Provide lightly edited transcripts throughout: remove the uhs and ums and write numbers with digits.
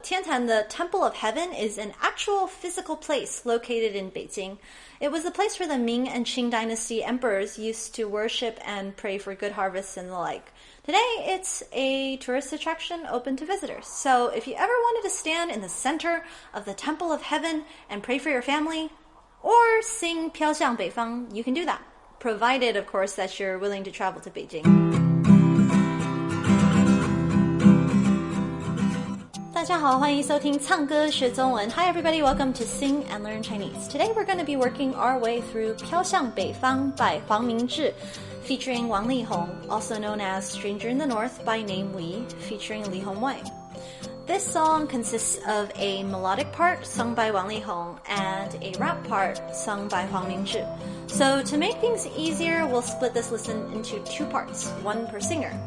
Tiantan, the Temple of Heaven, is an actual physical place located in Beijing. It was the place where the Ming and Qing dynasty emperors used to worship and pray for good harvests and the like. Today, it's a tourist attraction open to visitors. So if you ever wanted to stand in the center of the Temple of Heaven and pray for your family, or sing 飘向北方, you can do that, provided, of course, that you're willing to travel to Beijing. 大家好，欢迎收听唱歌学中文. Hi everybody, welcome to Sing and Learn Chinese. Today we're going to be working our way through 飘向北方 by 黄明志, featuring Wang Lihong, also known as Stranger in the North by Name We, featuring Li Hongwei. This song consists of a melodic part sung by Wang Lihong and a rap part sung by Huang Mingzhi. So to make things easier, we'll split this lesson into two parts, one per singer.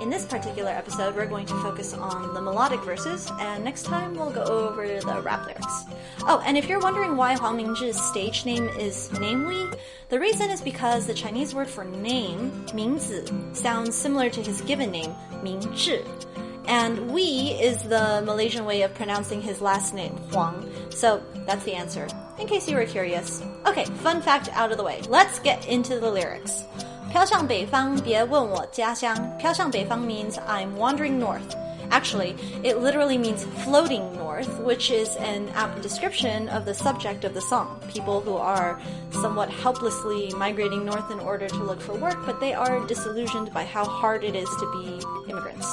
In this particular episode, we're going to focus on the melodic verses, and next time we'll go over the rap lyrics. Oh, and if you're wondering why Huang Mingzhi's stage name is Name We, the reason is because the Chinese word for name, 名字, sounds similar to his given name, 名字. And We is the Malaysian way of pronouncing his last name, Huang. So that's the answer, in case you were curious. Okay, fun fact out of the way. Let's get into the lyrics. 飘向北方，别问我家乡. 飘向北方 means I'm wandering north. Actually, it literally means floating north, which is an apt description of the subject of the song. People who are somewhat helplessly migrating north in order to look for work, but they are disillusioned by how hard it is to be immigrants.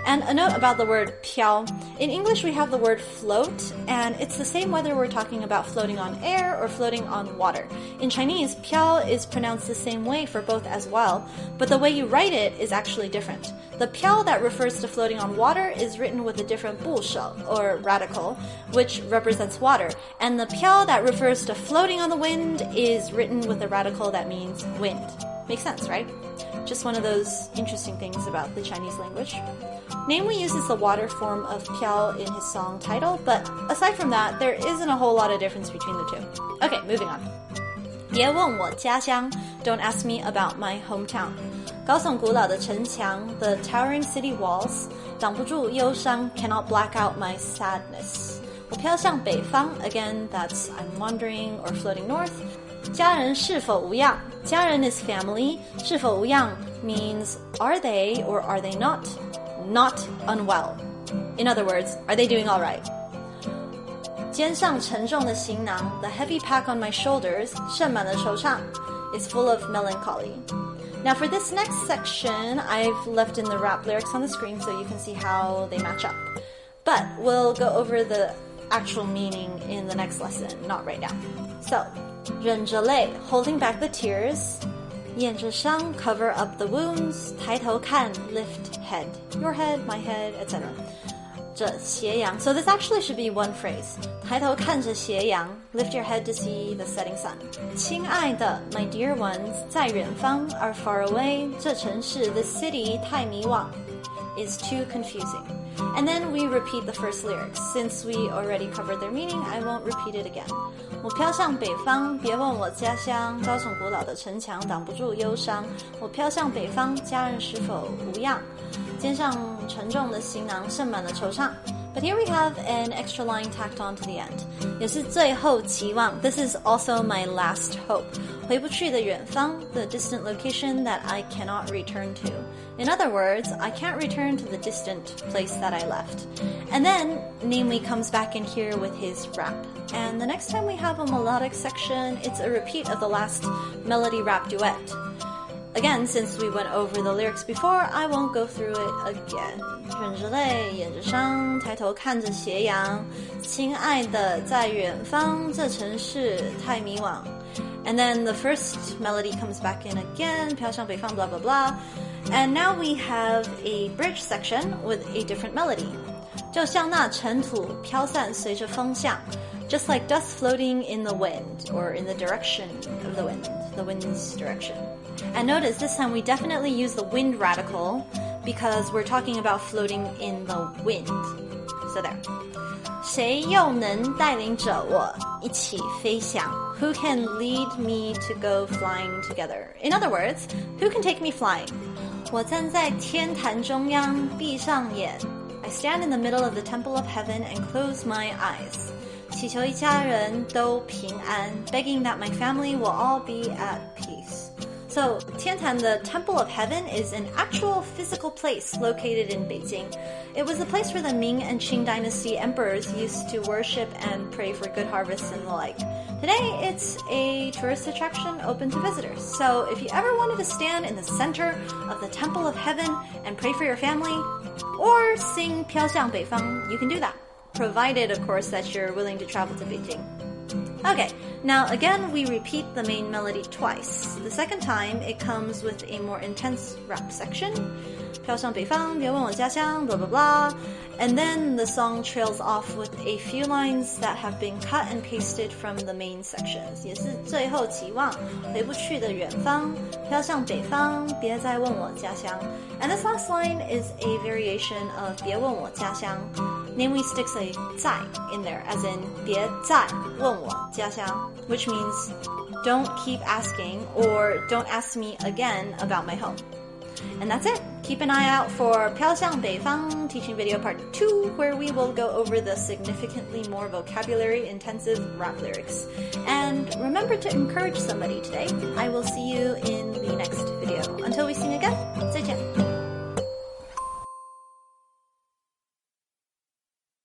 And a note about the word 飘. In English, we have the word float, and it's the same whether we're talking about floating on air or floating on water. In Chinese, 飘 is pronounced the same way for both as well, but the way you write it is actually different. The 飘 that refers to floating on water is written with a different 部首, or radical, which represents water, and the 飘 that refers to floating on the wind is written with a radical that means wind. Makes sense, right? Just one of those interesting things about the Chinese language. Name We uses the water form of 飘 in his song title, but aside from that, there isn't a whole lot of difference between the two. Okay, moving on. 别问我家乡, don't ask me about my hometown. 高耸古老的城墙, the towering city walls, 挡不住忧伤, cannot black out my sadness. 我飘向北方, again, that's I'm wandering or floating north. 家人是否无恙? 家人 is family. 是否无恙 means are they or are they not? Not unwell. In other words, are they doing all right? 肩上沉重的行囊, the heavy pack on my shoulders, 盛满了惆怅, is full of melancholy. Now for this next section, I've left in the rap lyrics on the screen so you can see how they match up. But we'll go over the actual meaning in the next lesson, not right now. So, 忍着泪, holding back the tears. 掩着伤, cover up the wounds. 抬头看, lift head. Your head, my head, etc. 着斜阳. So this actually should be one phrase. 抬头看着斜阳, lift your head to see the setting sun. 亲爱的, my dear ones, 在远方 are far away. 这城市 the city 太迷惘 is too confusing. And then we repeat the first lyrics. Since we already covered their meaning, I won't repeat it again. 我飘向北方，别问我家乡，高耸古老的城墙挡不住忧伤。我飘向北方，家人是否无恙？肩上沉重的行囊，盛满了惆怅。But here we have an extra line tacked on to the end. 也是最后期望. This is also my last hope. 回不去的远方, the distant location that I cannot return to. In other words, I can't return to the distant place that I left. And then, Name We comes back in here with his rap. And the next time we have a melodic section, it's a repeat of the last melody rap duet. Again, since we went over the lyrics before, I won't go through it again. 忍着泪，掩着伤，抬头看着斜阳。亲爱的，在远方，这城市太迷惘。And then the first melody comes back in again, 飘向北方 blah blah blah. And now we have a bridge section with a different melody. 就像那尘土飘散随着风向 just like dust floating in the wind, or in the direction of the wind's direction. And notice this time we definitely use the wind radical because we're talking about floating in the wind. So there. 谁又能带领着我一起飞翔? Who can lead me to go flying together? In other words, who can take me flying? 我站在天坛中央，闭上眼. I I stand in the middle of the temple of heaven and close my eyes. 祈求一家人都平安 begging that my family will all be at peace. So, Tiantan, the Temple of Heaven, is an actual physical place located in Beijing. It was the place where the Ming and Qing dynasty emperors used to worship and pray for good harvests and the like. Today, it's a tourist attraction open to visitors. So, if you ever wanted to stand in the center of the Temple of Heaven and pray for your family, or sing 飘向北方, you can do that, provided, of course, that you're willing to travel to Beijing. Okay, now again we repeat the main melody twice. The second time it comes with a more intense rap section. 飘向北方，别问我家乡, blah blah blah. And then the song trails off with a few lines that have been cut and pasted from the main sections. 也是最后期望，回不去的远方，飘向北方，别再问我家乡. And this last line is a variation of 别问我家乡. Namely sticks a 在 in there, as in 别再问我家乡, which means don't keep asking or don't ask me again about my home. And that's it. Keep an eye out for 飘向北方 teaching video part 2, where we will go over the significantly more vocabulary-intensive rap lyrics. And remember to encourage somebody today. I will see you in